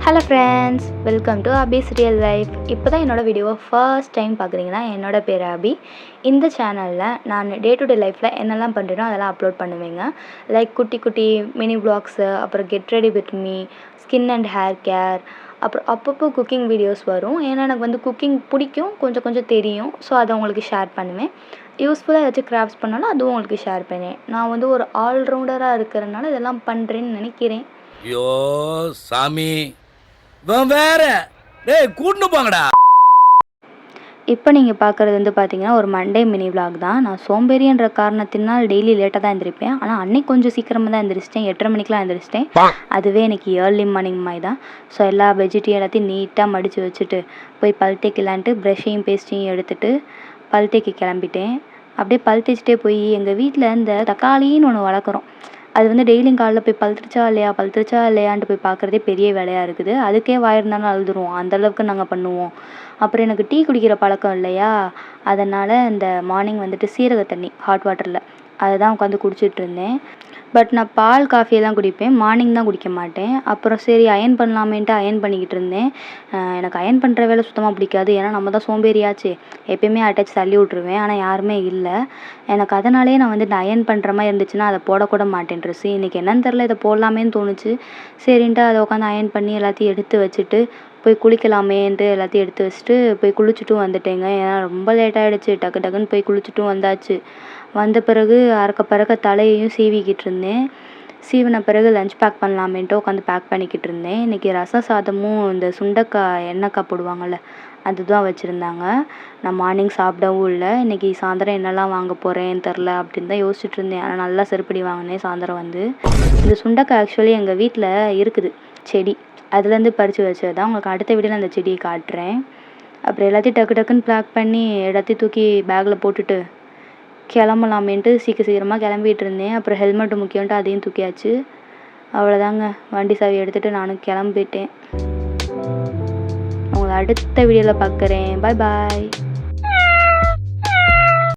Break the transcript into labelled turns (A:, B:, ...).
A: Hello friends, welcome to Abbe's real life. இப்போ தான் என்னோடய வீடியோவை ஃபர்ஸ்ட் டைம் பார்க்குறீங்கன்னா என்னோட பேர் அபி. இந்த சேனலில் நான் டே டு டே லைஃப்பில் என்னெல்லாம் பண்ணுறேனோ அதெல்லாம் அப்லோட் பண்ணுவேங்க. லைக் குட்டி குட்டி மினி வ்ளாக்ஸு, அப்புறம் get ready with me, skin and hair care, அப்புறம் அப்பப்போ குக்கிங் வீடியோஸ் வரும். ஏன்னா எனக்கு வந்து குக்கிங் பிடிக்கும், கொஞ்சம் கொஞ்சம் தெரியும். ஸோ அதை உங்களுக்கு ஷேர் பண்ணுவேன். யூஸ்ஃபுல்லாக ஏதாச்சும் கிராஃப்ட்ஸ் பண்ணாலும் அதுவும் உங்களுக்கு ஷேர் பண்ணுவேன். நான் வந்து ஒரு ஆல்ரவுண்டராக இருக்கிறனால இதெல்லாம் பண்ணுறேன்னு நினைக்கிறேன்.
B: ஐயோ சாமி, வேற டேய் கூட்டு போங்கடா.
A: இப்போ நீங்கள் பார்க்குறது வந்து பார்த்தீங்கன்னா ஒரு மண்டே மினி விலாக் தான். நான் சோம்பேறின்ற காரணத்தினால் டெய்லி லேட்டாக தான் எழுந்திரிப்பேன். ஆனால் அன்னைக்கு கொஞ்சம் சீக்கிரமாக தான் எழுந்திரிச்சிட்டேன். 8:30 மணிக்கெலாம் எழுந்திரிச்சிட்டேன். அதுவே எனக்கு ஏர்லி மார்னிங் மாதிரி தான். ஸோ எல்லா வெஜிடேரியன் எல்லாத்தையும் நீட்டாக மடித்து வச்சுட்டு போய் பல் தேய்க்கலான்ட்டு ப்ரஷ்ஷையும் பேஸ்ட்டையும் எடுத்துகிட்டு பல் தேய்க்க கிளம்பிட்டேன். அப்படியே பல் தேய்ச்சிட்டே போய் எங்கள் வீட்டில் இந்த தக்காளின்னு ஒன்று வளர்க்குறோம். அது வந்து டெய்லியும் காலைல போய் பழுத்துருச்சா இல்லையான்ட்டு போய் பார்க்குறதே பெரிய வேலையாக இருக்குது. அதுக்கே வாயிருந்தாலும் அழுதுருவோம், அந்தளவுக்கு நாங்கள் பண்ணுவோம். அப்புறம் எனக்கு டீ குடிக்கிற பழக்கம் இல்லையா, அதனால் இந்த மார்னிங் வந்துட்டு சீரக தண்ணி ஹாட் வாட்டரில் அதை தான் உட்காந்து குடிச்சிட்ருந்தேன். பட் நான் பால் காஃபியெல்லாம் குடிப்பேன், மார்னிங் தான் குடிக்க மாட்டேன். அப்புறம் சரி அயர்ன் பண்ணலாமேன்ட்டு அயர்ன் பண்ணிக்கிட்டு இருந்தேன். எனக்கு அயர்ன் பண்ணுற வேலை சுத்தமாக பிடிக்காது. ஏன்னா நம்ம தான் சோம்பேறியாச்சு. எப்பயுமே அட்டாச் தள்ளி விட்ருவேன். ஆனால் யாருமே இல்லை. எனக்கு அதனாலே நான் வந்துட்டு அயர்ன் பண்ணுற மாதிரி இருந்துச்சுன்னா அதை போடக்கூட மாட்டேன் ட்ரெஸ்ஸு. இன்றைக்கி என்னன்னு தெரில, இதை போடலாமேன்னு தோணுச்சு. சரின்ட்டு அதை உட்காந்து அயர்ன் பண்ணி எல்லாத்தையும் எடுத்து வச்சுட்டு போய் குளிக்கலாமேன்ட்டு எல்லாத்தையும் எடுத்து வச்சுட்டு போய் குளிச்சுட்டும் வந்துட்டேங்க. ஏன்னா ரொம்ப லேட் ஆகிடுச்சு. டக்கு டக்குன்னு போய் குளிச்சுட்டும் வந்தாச்சு. வந்த பிறகு அறக்க பறக்க தலையையும் சீவிக்கிட்டு இருந்தேன். சீவின பிறகு லஞ்ச் பேக் பண்ணலாமேன்ட்டு உட்காந்து பேக் பண்ணிக்கிட்டு இருந்தேன். இன்றைக்கி ரசம் சாதமும் இந்த சுண்டைக்காய் எண்ணெய்க்காய் போடுவாங்கள்ல, அதுதான் வச்சுருந்தாங்க. நான் மார்னிங் சாப்பிடவும் இல்லை. இன்றைக்கி சாயந்தரம் என்னெல்லாம் வாங்க போகிறேன்னு தெரில அப்படின்னு தான் யோசிச்சுட்டு இருந்தேன். ஆனால் நல்லா செருப்படி வாங்கினேன் சாயந்தரம் வந்து. இந்த சுண்டைக்காய் ஆக்சுவலி எங்கள் வீட்டில் இருக்குது செடி, அதுலேருந்து பறித்து வச்சது தான். உங்களுக்கு அடுத்த வீடியோவில் அந்த செடியை காட்டுறேன். அப்புறம் எல்லாத்தையும் டக்கு டக்குன்னு பேக் பண்ணி எல்லாத்தையும் தூக்கி பேக்கில் போட்டுட்டு கிளம்பலாமேன்ட்டு சீக்கிரமாக கிளம்பிகிட்டு இருந்தேன். அப்புறம் ஹெல்மெட்டு முக்கியம்ன்ட்டு அதையும் தூக்கியாச்சு. அவ்வளோதாங்க, வண்டி சாவி எடுத்துகிட்டு நானும் கிளம்பிட்டேன். உங்களை அடுத்த வீடியோவில் பார்க்குறேன். பாய் பாய்.